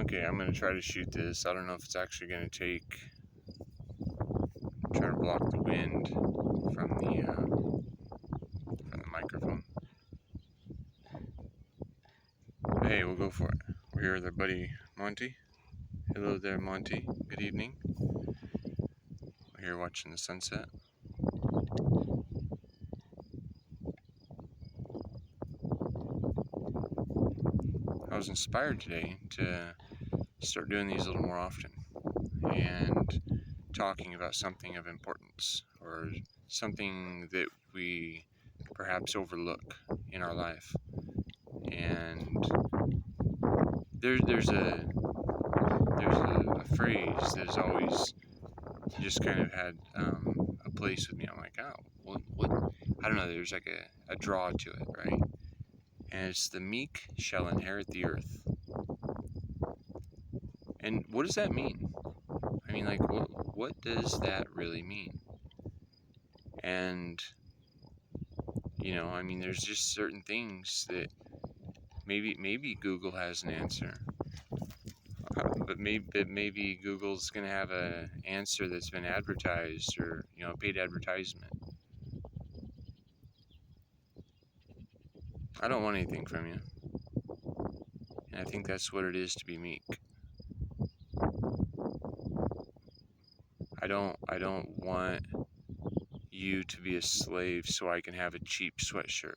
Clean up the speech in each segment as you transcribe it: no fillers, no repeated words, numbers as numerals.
Okay, I'm going to try to shoot this. I don't know if it's actually going to take. I'm trying to block the wind from the microphone. Hey, we'll go for it. We're here with our buddy Monty. Hello there, Monty. Good evening. We're here watching the sunset. I was inspired today to start doing these a little more often and talking about something of importance or something that we perhaps overlook in our life. And there's a phrase that has always just kind of had a place with me. I'm like, oh, what? I don't know. There's like a draw to it, right? And it's the meek shall inherit the earth. And what does that mean? I mean, like, what does that really mean? And I mean, there's just certain things that maybe Google has an answer, but maybe Google's gonna have an answer that's been advertised or a paid advertisement. I don't want anything from you, and I think that's what it is to be meek. I don't want you to be a slave so I can have a cheap sweatshirt.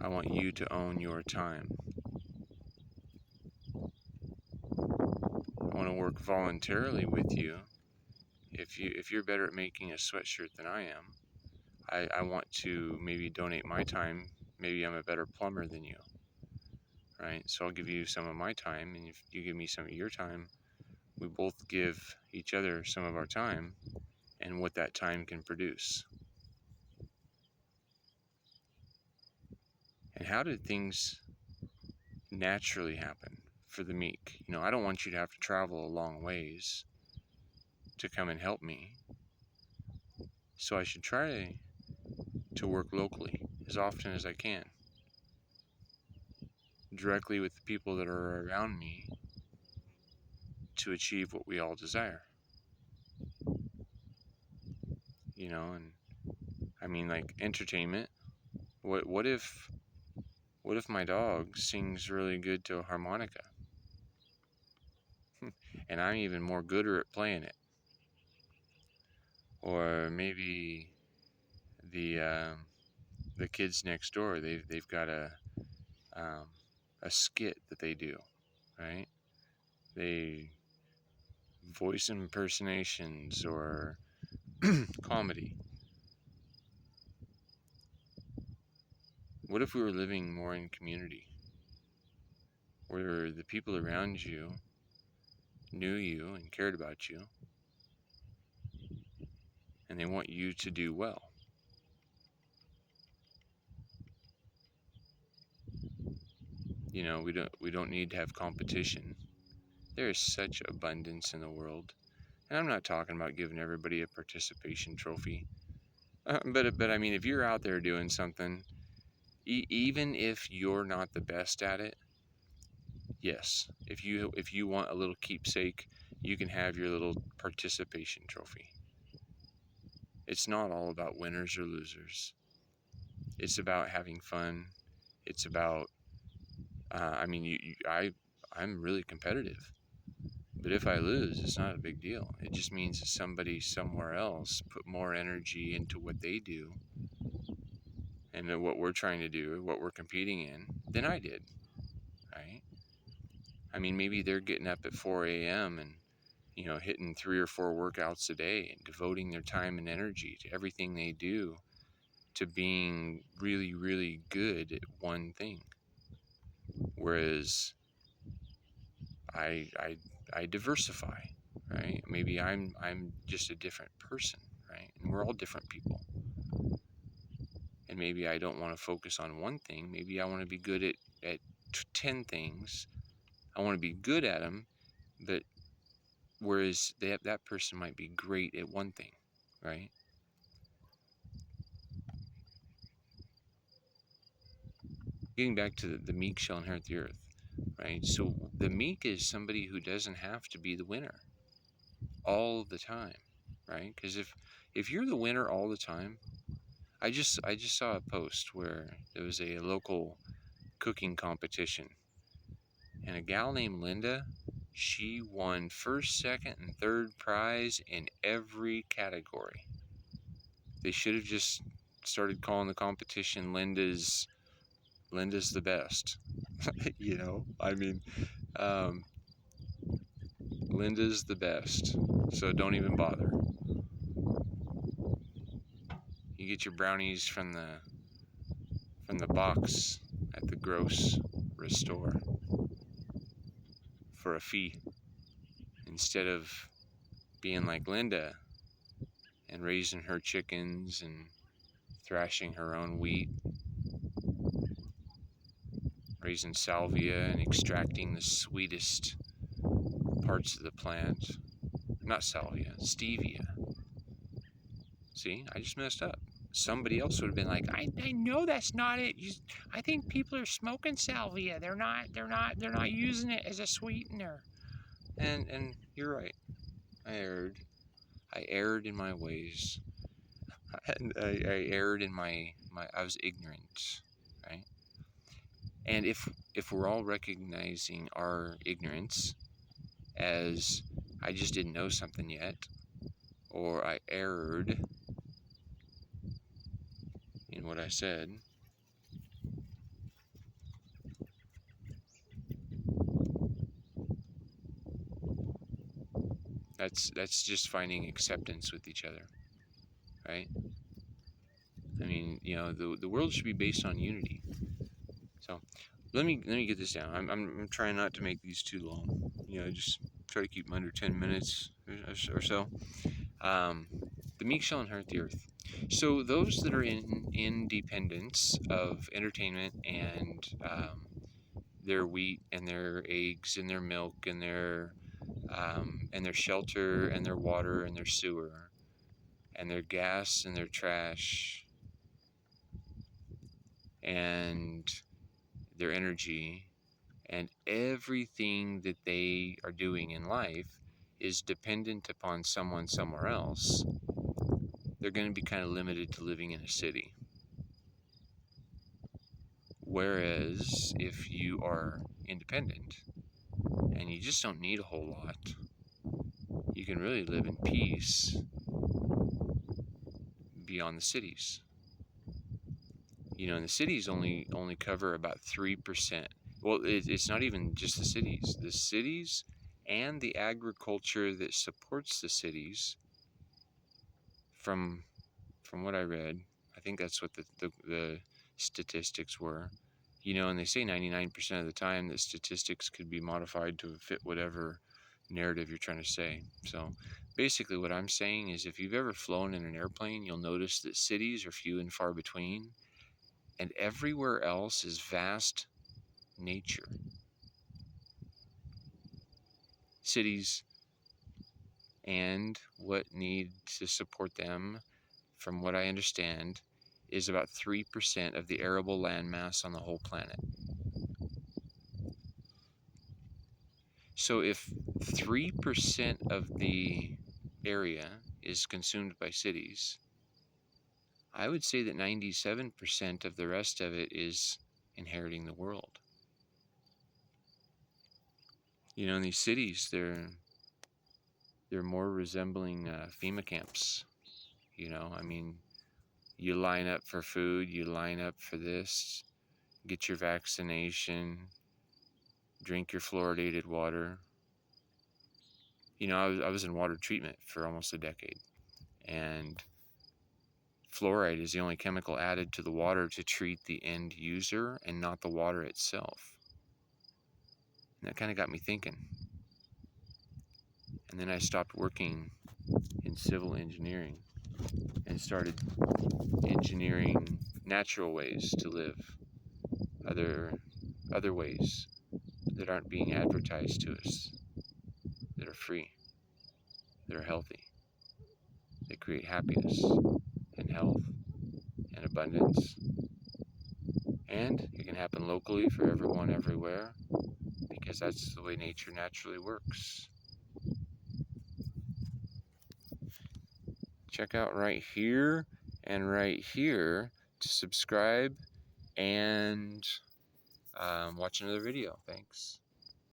I want you to own your time. I want to work voluntarily with you. If you're better at making a sweatshirt than I am, I want to maybe donate my time. Maybe I'm a better plumber than you, right? So I'll give you some of my time, and if you give me some of your time, we both give each other some of our time and what that time can produce. And how did things naturally happen for the meek? I don't want you to have to travel a long ways to come and help me. So I should try to work locally as often as I can, directly with the people that are around me to achieve what we all desire. And I mean, like, entertainment. What if my dog sings really good to a harmonica and I'm even more gooder at playing it? Or maybe the kids next door, they've got um, a skit that they do, right? They voice impersonations or comedy. What if we were living more in community, where the people around you knew you and cared about you, and they want you to do well? We don't need to have competition. There is such abundance in the world, and I'm not talking about giving everybody a participation trophy. But I mean, if you're out there doing something, even if you're not the best at it, yes, if you want a little keepsake, you can have your little participation trophy. It's not all about winners or losers. It's about having fun. It's about, I mean, I'm really competitive. But if I lose, it's not a big deal. It just means that somebody somewhere else put more energy into what they do and what we're trying to do, what we're competing in, than I did, right? I mean, maybe they're getting up at 4 a.m. and, hitting 3 or 4 workouts a day and devoting their time and energy to everything they do to being really, really good at one thing. Whereas I diversify, right? Maybe I'm just a different person, right? And we're all different people. And maybe I don't want to focus on one thing. Maybe I want to be good at 10 things. I want to be good at them, but whereas that person might be great at one thing, right? Getting back to the meek shall inherit the earth. right? So the meek is somebody who doesn't have to be the winner all the time, right? Because if you're the winner all the time, I just saw a post where there was a local cooking competition, and a gal named Linda, she won first, second, and third prize in every category. They should have just started calling the competition Linda's the best. I mean, um, Linda's the best. So don't even bother. You get your brownies from the box at the grocery store for a fee, instead of being like Linda and raising her chickens and thrashing her own wheat, raising salvia and extracting the sweetest parts of the plant. Not salvia, stevia. See, I just messed up. Somebody else would have been like, I know that's not it. I think people are smoking salvia. They're not using it as a sweetener. And you're right. I erred. I erred in my ways. And I erred in my I was ignorant, right? And if we're all recognizing our ignorance as I just didn't know something yet, or I erred in what I said, that's just finding acceptance with each other, right? I mean, the world should be based on unity. So let me get this down. I'm trying not to make these too long. Just try to keep them under 10 minutes or so. Um, the meek shall inherit the earth. So those that are in independence of entertainment and their wheat and their eggs and their milk and their shelter and their water and their sewer and their gas and their trash and their energy and everything that they are doing in life is dependent upon someone somewhere else, they're going to be kind of limited to living in a city. Whereas if you are independent and you just don't need a whole lot, you can really live in peace beyond the cities. And the cities only cover about 3%. Well, it's not even just the cities. The cities and the agriculture that supports the cities, from what I read, I think that's what the statistics were. And they say 99% of the time that statistics could be modified to fit whatever narrative you're trying to say. So basically what I'm saying is, if you've ever flown in an airplane, you'll notice that cities are few and far between, and everywhere else is vast nature. Cities and what need to support them, from what I understand, is about 3% of the arable landmass on the whole planet. So if 3% of the area is consumed by cities, I would say that 97% of the rest of it is inheriting the world. In these cities, they're more resembling FEMA camps. I mean, you line up for food, you line up for this, get your vaccination, drink your fluoridated water. I was in water treatment for almost a decade, and fluoride is the only chemical added to the water to treat the end user and not the water itself. And that kind of got me thinking. And then I stopped working in civil engineering and started engineering natural ways to live, other ways that aren't being advertised to us, that are free, that are healthy, that create happiness and health and abundance And it can happen locally for everyone everywhere, because that's the way nature naturally works. Check out right here and right here to subscribe and watch another video. Thanks.